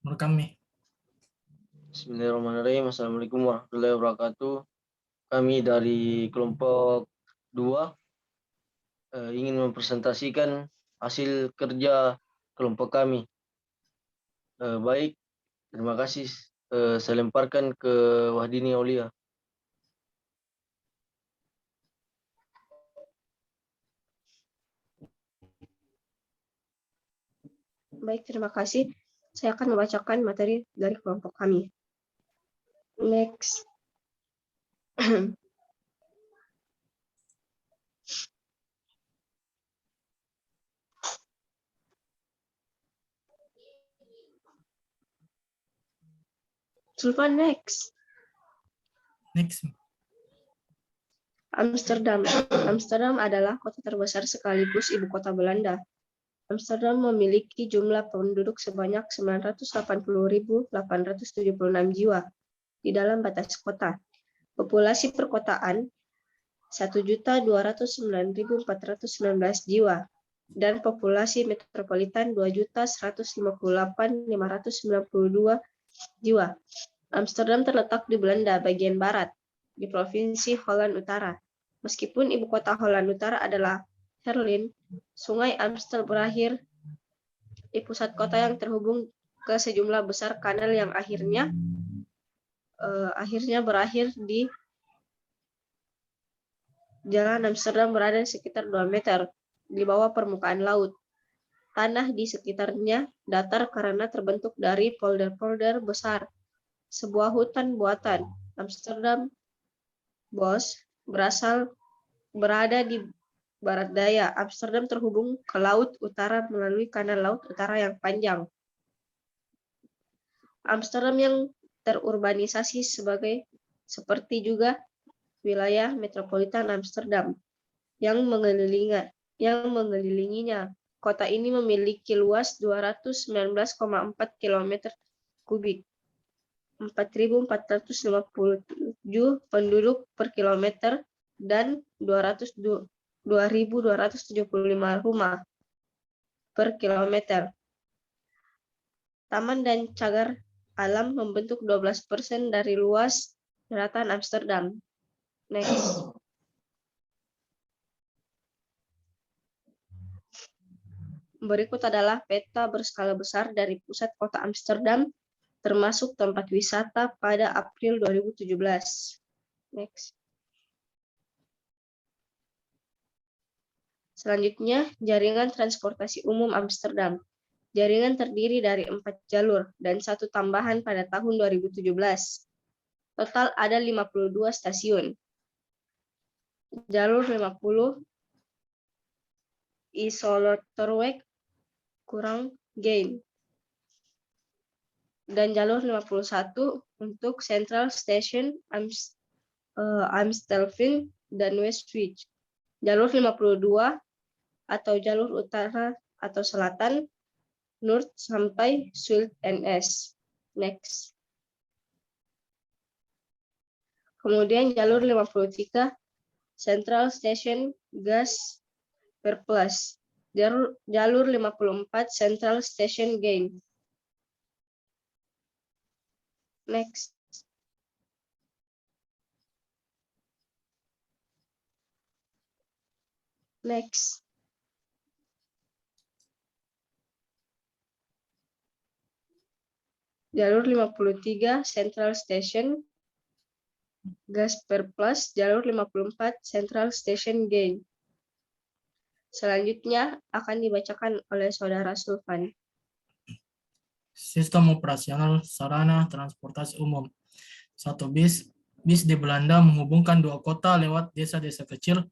Menurut kami. Bismillahirrahmanirrahim. Assalamualaikum warahmatullahi wabarakatuh. Kami dari kelompok 2 ingin mempresentasikan hasil kerja kelompok kami. Baik, terima kasih. Saya lemparkan ke Wahdini Aulia. Baik, terima kasih. Saya akan membacakan materi dari kelompok kami. Next. Sulfan next. Next. Amsterdam. Amsterdam adalah kota terbesar sekaligus ibu kota Belanda. Amsterdam memiliki jumlah penduduk sebanyak 980.876 jiwa di dalam batas kota. Populasi perkotaan 1.209.419 jiwa dan populasi metropolitan 2.158.592 jiwa. Amsterdam terletak di Belanda bagian barat, di Provinsi Holland Utara. Meskipun ibu kota Holland Utara adalah Herlin, Sungai Amstel berakhir di pusat kota yang terhubung ke sejumlah besar kanal yang akhirnya berakhir di Jalan Amsterdam berada sekitar 2 meter di bawah permukaan laut. Tanah di sekitarnya datar karena terbentuk dari polder-polder besar. Sebuah hutan buatan Amsterdam Bos berada di barat daya. Amsterdam terhubung ke laut utara melalui kanal laut utara yang panjang. Amsterdam yang terurbanisasi seperti juga wilayah metropolitan Amsterdam yang mengelilinginya. Kota ini memiliki luas 219,4 km kubik, 4.457 penduduk per kilometer, dan 2.275 rumah per kilometer. Taman dan cagar alam membentuk 12% dari luas daratan Amsterdam. Next. Berikut adalah peta berskala besar dari pusat kota Amsterdam, termasuk tempat wisata pada April 2017. Next. Selanjutnya, jaringan transportasi umum Amsterdam. Jaringan terdiri dari 4 jalur dan 1 tambahan pada tahun 2017. Total ada 52 stasiun. Jalur 50 Isoloterweg kurang Gain. Dan jalur 51 untuk Central Station Amstelveen dan Westwich. Jalur 52 atau jalur utara atau selatan Noord sampai Zuid NS. Next. Kemudian jalur 53 Central Station Gasperplas. Jalur 54 Central Station Gain. Next. Next. Jalur 53 Central Station Gasperplas, jalur 54 Central Station Gain. Selanjutnya akan dibacakan oleh Saudara Sulfan. Sistem operasional sarana transportasi umum. 1 bis. Bis di Belanda menghubungkan 2 kota lewat desa-desa kecil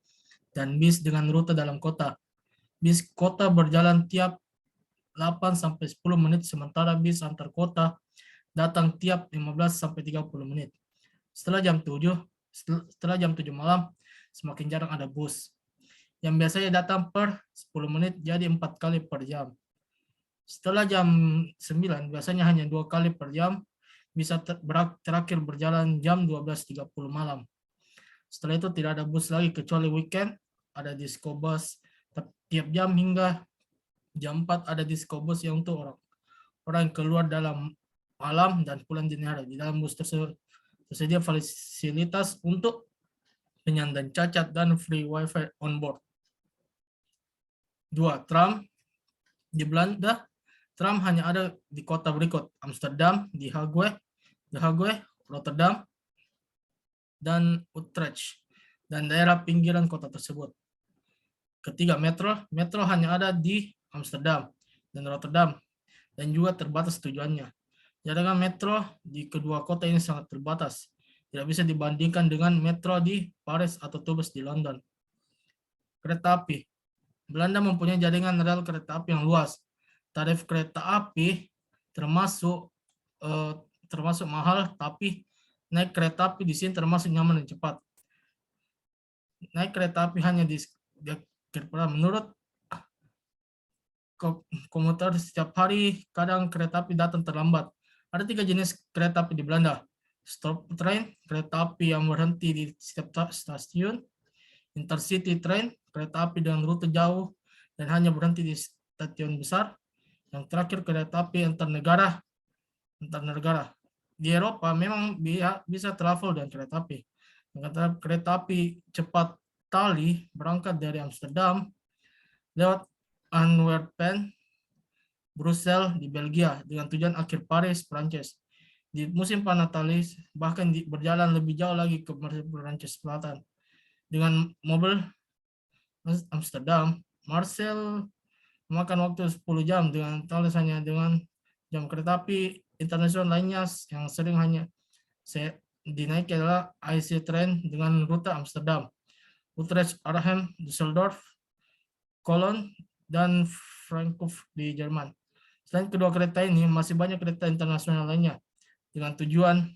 dan bis dengan rute dalam kota. Bis kota berjalan tiap 8-10 menit, sementara bis antar kota datang tiap 15-30 menit. Setelah jam 7 malam, semakin jarang ada bus. Yang biasanya datang per 10 menit jadi 4 kali per jam. Setelah jam 9, biasanya hanya 2 kali per jam, bisa terakhir berjalan jam 12.30 malam. Setelah itu tidak ada bus lagi kecuali weekend, ada disco bus tiap jam hingga Jam 4 ada disco bus yang untuk orang yang keluar dalam malam dan pulang dini hari. Di dalam bus tersebut tersedia fasilitas untuk penyandang cacat dan free wifi on board. 2. Tram. Di Belanda, tram hanya ada di kota berikut: Amsterdam, The Hague, Rotterdam, dan Utrecht, dan daerah pinggiran kota tersebut. Ketiga, metro. Metro hanya ada di Amsterdam dan Rotterdam, dan juga terbatas tujuannya. Jaringan metro di kedua kota ini sangat terbatas. Tidak bisa dibandingkan dengan metro di Paris atau Toulouse di London. Kereta api. Belanda mempunyai jaringan rel kereta api yang luas. Tarif kereta api termasuk mahal, tapi naik kereta api di sini termasuk nyaman dan cepat. Naik kereta api hanya menurut komuter setiap hari, kadang kereta api datang terlambat. Ada 3 jenis kereta api di Belanda: stop train, kereta api yang berhenti di setiap stasiun; intercity train, kereta api dengan rute jauh dan hanya berhenti di stasiun besar; yang terakhir, kereta api antar negara. Di Eropa memang bisa travel dan kereta api. Kereta api cepat Thalys berangkat dari Amsterdam lewat Antwerpen, Brussels di Belgia, dengan tujuan akhir Paris, Prancis. Di musim panas Thalys bahkan berjalan lebih jauh lagi ke Prancis Selatan. Dengan mobil Amsterdam, Marseille memakan waktu 10 jam, dengan Thalys hanya dengan jam. Kereta api internasional lainnya yang sering hanya dinaiki adalah IC train dengan rute Amsterdam, Utrecht, Arnhem, Düsseldorf, Cologne, dan Frankfurt di Jerman. Selain kedua kereta ini, masih banyak kereta internasional lainnya dengan tujuan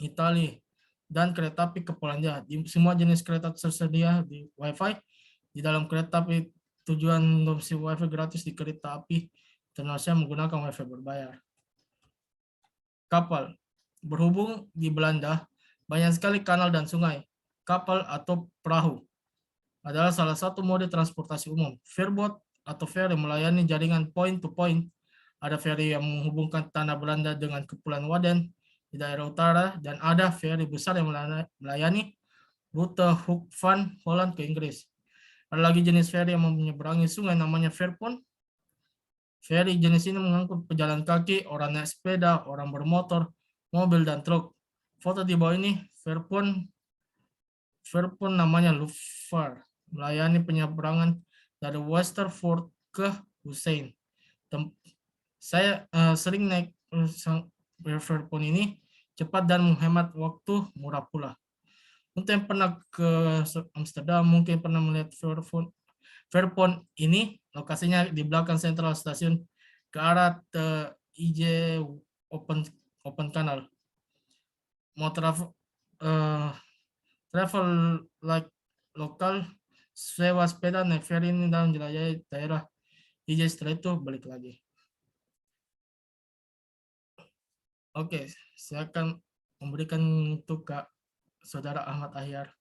Italia dan kereta api ke Polandia. Semua jenis kereta tersedia di Wi-Fi di dalam kereta api. Tujuan opsi Wi-Fi gratis di kereta api internasional menggunakan Wi-Fi berbayar. Kapal. Berhubung di Belanda banyak sekali kanal dan sungai, kapal atau perahu adalah salah satu mode transportasi umum. Veerboot atau ferry melayani jaringan point to point. Ada ferry yang menghubungkan tanah Belanda dengan Kepulauan Wadden di daerah utara, dan ada ferry besar yang melayani rute Hoek van Holland ke Inggris. Ada lagi jenis ferry yang menyeberangi sungai, namanya veerpont. Ferry jenis ini mengangkut pejalan kaki, orang naik sepeda, orang bermotor, mobil, dan truk. Foto di bawah ini veerpont namanya Lufvaart, melayani penyeberangan dari Westervoort ke Hussein. Saya sering naik veerpont ini, cepat dan menghemat waktu, murah pula. Untuk yang pernah ke Amsterdam mungkin pernah melihat veerpont ini. Lokasinya di belakang Central Station ke arah IJ Open Canal. Mau travel like lokal, sewa sepeda, naik ferry ini dan jelajahi daerah IJ, setelah itu balik lagi. Oke, saya akan memberikan untuk Kak Saudara Ahmad Ahyar.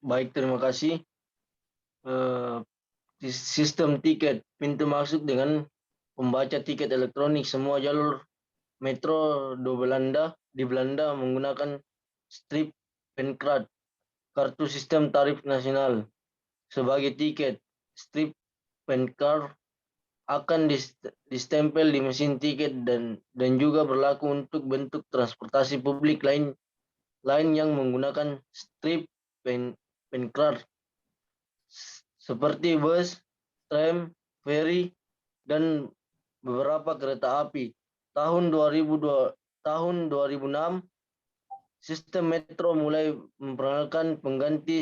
Baik, terima kasih. Sistem tiket pintu masuk dengan membaca tiket elektronik. Semua jalur metro di Belanda menggunakan strip pencard, kartu sistem tarif nasional. Sebagai tiket, strip pencard akan distempel di mesin tiket dan juga berlaku untuk bentuk transportasi publik lain yang menggunakan strip pencard seperti bus, tram, ferry, dan beberapa kereta api. Tahun 2006, sistem metro mulai memperkenalkan pengganti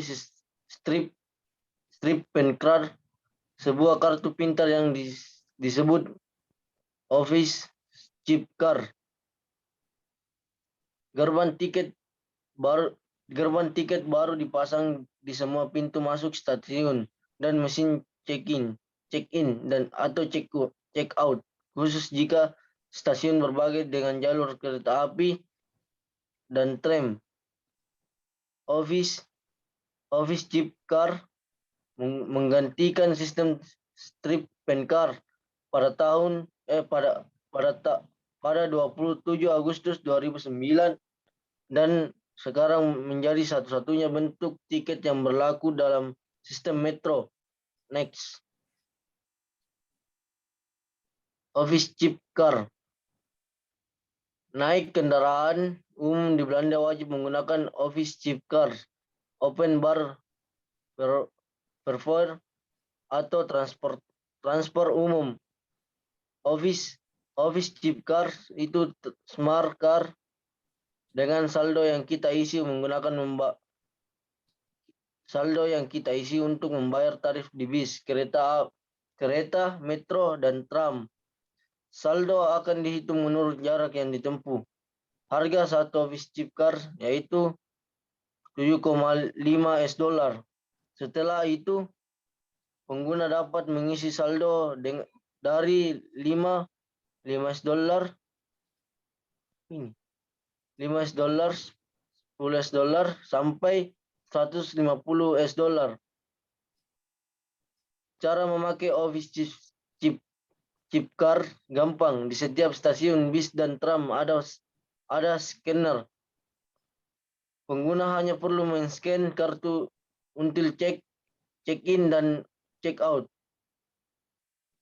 strip pencard, sebuah kartu pintar yang disebut office chip card. Gerbang tiket baru dipasang di semua pintu masuk stasiun dan mesin check-in dan atau check-out, khusus jika stasiun berbagi dengan jalur kereta api dan tram. Office Office chip car menggantikan sistem strip pen car pada tahun pada 27 Agustus 2009 dan sekarang menjadi satu-satunya bentuk tiket yang berlaku dalam sistem metro. Next. Office chip car. Naik kendaraan umum di Belanda wajib menggunakan office chip car, open bar vervoer atau transport umum. Office chip car itu smart car dengan saldo yang kita isi untuk membayar tarif di bis, kereta, metro, dan tram. Saldo akan dihitung menurut jarak yang ditempuh. Harga satu office chip car yaitu 7,5 $. Setelah itu, pengguna dapat mengisi saldo dari 5 $, 10 $, sampai 150 $. Cara memakai office chip car gampang. Di setiap stasiun bis dan tram ada scanner. Pengguna hanya perlu men-scan kartu untuk check-in dan check-out.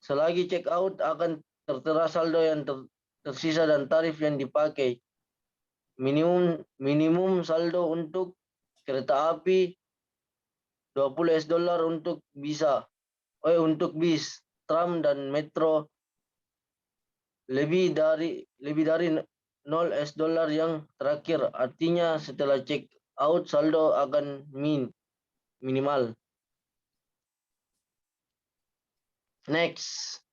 Selagi check-out akan tertera saldo yang tersisa dan tarif yang dipakai. Minimum saldo untuk kereta api 20 $, untuk bis, tram, dan metro lebih dari 0 $. Yang terakhir, artinya setelah check out saldo akan minimal. Next.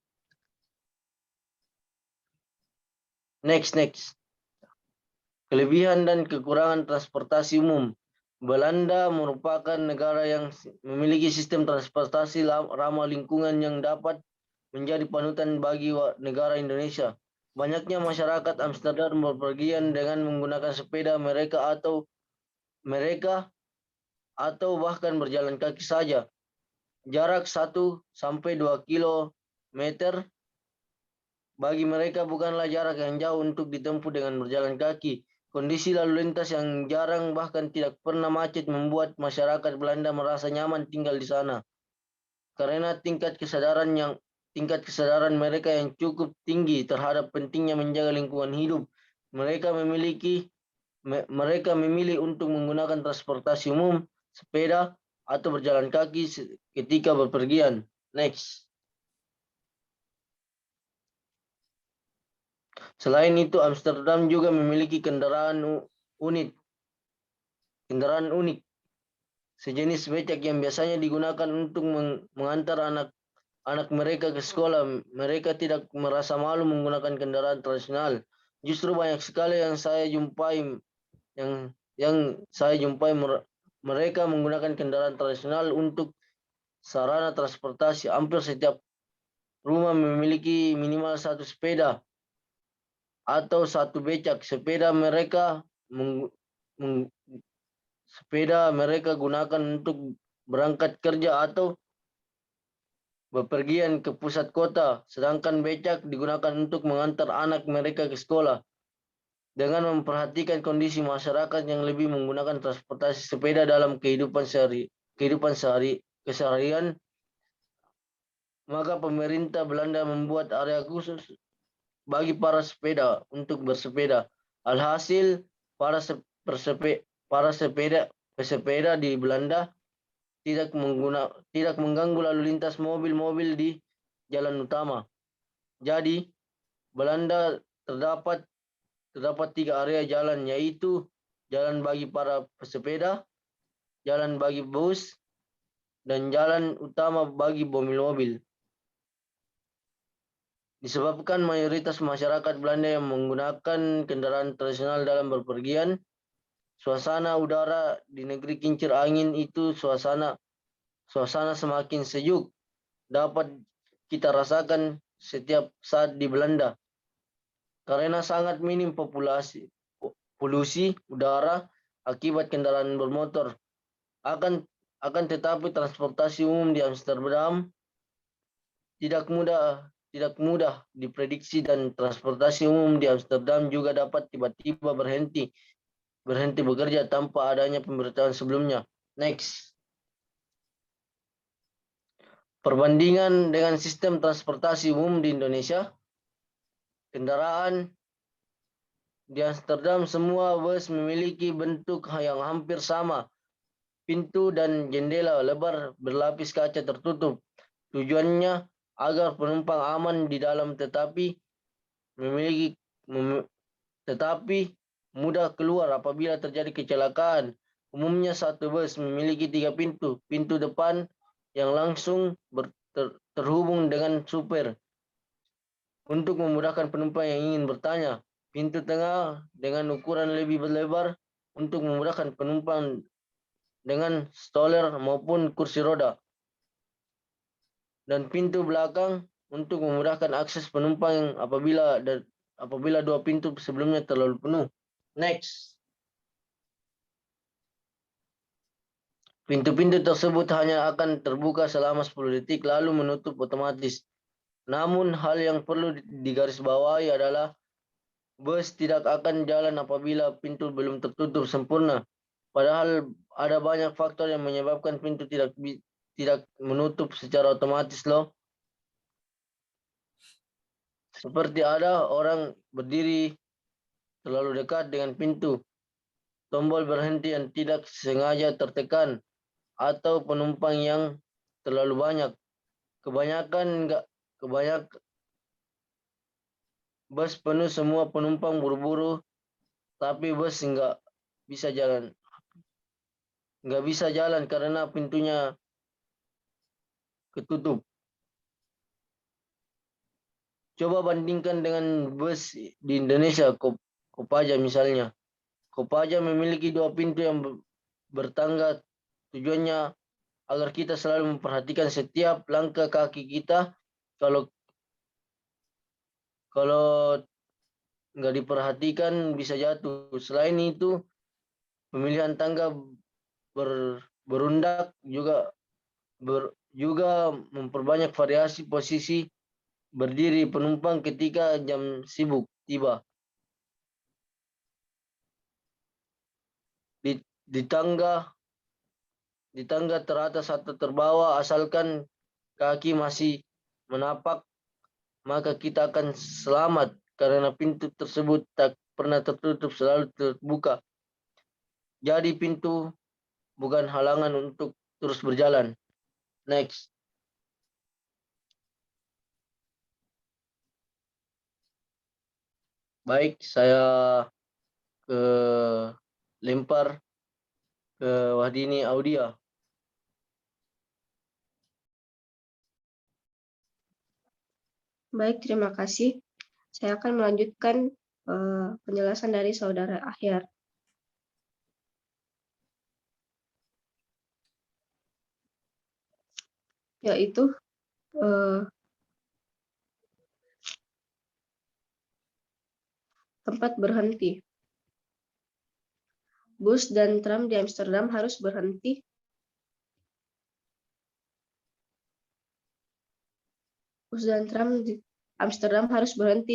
Kelebihan dan kekurangan transportasi umum. Belanda merupakan negara yang memiliki sistem transportasi ramah lingkungan yang dapat menjadi panutan bagi negara Indonesia. Banyaknya masyarakat Amsterdam berpergian dengan menggunakan sepeda mereka atau bahkan berjalan kaki saja. Jarak 1 sampai 2 kilometer bagi mereka bukanlah jarak yang jauh untuk ditempuh dengan berjalan kaki. Kondisi lalu lintas yang jarang bahkan tidak pernah macet membuat masyarakat Belanda merasa nyaman tinggal di sana. Karena tingkat kesadaran mereka yang cukup tinggi terhadap pentingnya menjaga lingkungan hidup, mereka memilih untuk menggunakan transportasi umum, sepeda, atau berjalan kaki ketika berpergian. Next. Selain itu, Amsterdam juga memiliki kendaraan unik. Sejenis becak yang biasanya digunakan untuk mengantar anak mereka ke sekolah. Mereka tidak merasa malu menggunakan kendaraan tradisional. Justru banyak sekali yang saya jumpai mereka menggunakan kendaraan tradisional untuk sarana transportasi. Hampir setiap rumah memiliki minimal satu sepeda atau satu becak. Sepeda mereka gunakan untuk berangkat kerja atau bepergian ke pusat kota, sedangkan becak digunakan untuk mengantar anak mereka ke sekolah. Dengan memperhatikan kondisi masyarakat yang lebih menggunakan transportasi sepeda dalam kehidupan keseharian, maka pemerintah Belanda membuat area khusus bagi para sepeda untuk bersepeda. Alhasil, para pesepeda di Belanda tidak mengganggu lalu lintas mobil-mobil di jalan utama. Jadi, Belanda terdapat 3 area jalan, yaitu jalan bagi para pesepeda, jalan bagi bus, dan jalan utama bagi mobil-mobil. Disebabkan mayoritas masyarakat Belanda yang menggunakan kendaraan tradisional dalam berpergian, suasana udara di negeri kincir angin itu suasana semakin sejuk dapat kita rasakan setiap saat di Belanda. Karena sangat minim polusi udara akibat kendaraan bermotor. Akan Akan tetapi transportasi umum di Amsterdam tidak mudah diprediksi dan transportasi umum di Amsterdam juga dapat tiba-tiba berhenti bekerja tanpa adanya pemberitahuan sebelumnya. Next. Perbandingan dengan sistem transportasi umum di Indonesia. Kendaraan di Amsterdam semua bus memiliki bentuk yang hampir sama. Pintu dan jendela lebar berlapis kaca tertutup. Tujuannya agar penumpang aman di dalam tetapi mudah keluar apabila terjadi kecelakaan. Umumnya satu bus memiliki 3 pintu. Pintu depan yang langsung terhubung dengan supir untuk memudahkan penumpang yang ingin bertanya. Pintu tengah dengan ukuran lebih lebar untuk memudahkan penumpang dengan stroller maupun kursi roda. Dan pintu belakang untuk memudahkan akses penumpang apabila 2 pintu sebelumnya terlalu penuh. Next. Pintu-pintu tersebut hanya akan terbuka selama 10 detik lalu menutup otomatis. Namun hal yang perlu digarisbawahi adalah bus tidak akan jalan apabila pintu belum tertutup sempurna. Padahal ada banyak faktor yang menyebabkan pintu tidak menutup secara otomatis loh. Seperti ada orang berdiri terlalu dekat dengan pintu, tombol berhenti yang tidak sengaja tertekan, atau penumpang yang terlalu banyak. Kebanyakan bus penuh semua penumpang buru-buru, tapi bus nggak bisa jalan karena pintunya ketutup. Coba bandingkan dengan bus di Indonesia, Kopaja misalnya. Kopaja memiliki 2 pintu yang bertangga. Tujuannya agar kita selalu memperhatikan setiap langkah kaki kita. Kalau nggak diperhatikan bisa jatuh. Selain itu, pemilihan tangga berundak juga memperbanyak variasi posisi berdiri penumpang ketika jam sibuk tiba. Di tangga teratas atau terbawah, asalkan kaki masih menapak, maka kita akan selamat karena pintu tersebut tak pernah tertutup, selalu terbuka. Jadi pintu bukan halangan untuk terus berjalan. Next. Baik, saya lempar ke Wahdini Audia. Baik, terima kasih. Saya akan melanjutkan penjelasan dari Saudara Ahyar. Yaitu tempat berhenti. Bus dan tram di Amsterdam harus berhenti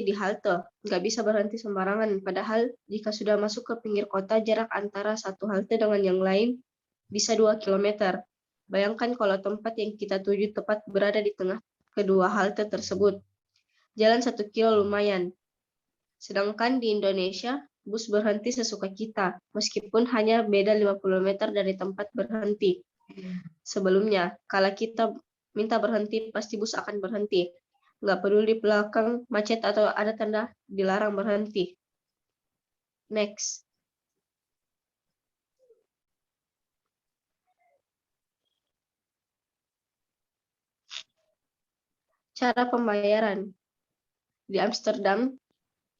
di halte, nggak bisa berhenti sembarangan. Padahal jika sudah masuk ke pinggir kota, jarak antara satu halte dengan yang lain bisa 2 km. Bayangkan kalau tempat yang kita tuju tepat berada di tengah kedua halte tersebut. Jalan 1 kilo lumayan. Sedangkan di Indonesia, bus berhenti sesuka kita, meskipun hanya beda 50 meter dari tempat berhenti. Sebelumnya, kalau kita minta berhenti, pasti bus akan berhenti. Nggak peduli belakang macet atau ada tanda dilarang berhenti. Next. Cara pembayaran. Di Amsterdam,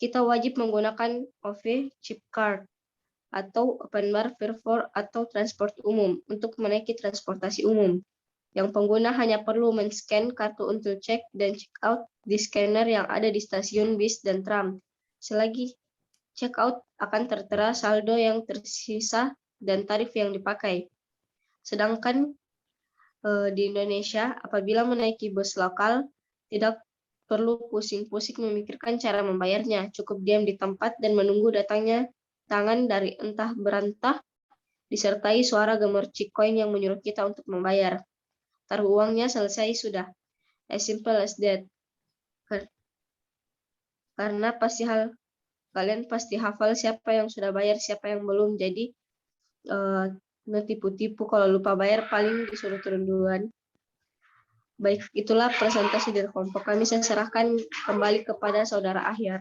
kita wajib menggunakan OV chip card atau open bar Vervoer atau transport umum untuk menaiki transportasi umum. Yang pengguna hanya perlu men-scan kartu untuk cek dan check out di scanner yang ada di stasiun bis dan tram. Selagi check out akan tertera saldo yang tersisa dan tarif yang dipakai. Sedangkan di Indonesia, apabila menaiki bus lokal, tidak perlu pusing-pusing memikirkan cara membayarnya. Cukup diam di tempat dan menunggu datangnya tangan dari entah berantah, disertai suara gemercik koin yang menyuruh kita untuk membayar. Taruh uangnya, selesai sudah. As simple as that. Karena kalian pasti hafal siapa yang sudah bayar, siapa yang belum. Jadi tipu-tipu kalau lupa bayar paling disuruh turun duluan. Baik, itulah presentasi dari kelompok kami. Saya serahkan kembali kepada Saudara Ahyar.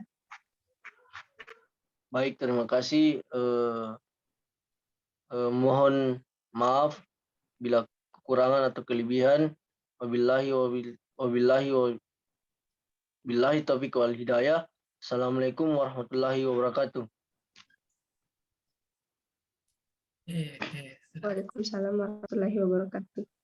Baik, terima kasih. Mohon maaf bila kekurangan atau kelebihan. Wabillahi taufiq wal hidayah. Assalamualaikum warahmatullahi wabarakatuh. Sudah. Waalaikumsalam warahmatullahi wabarakatuh.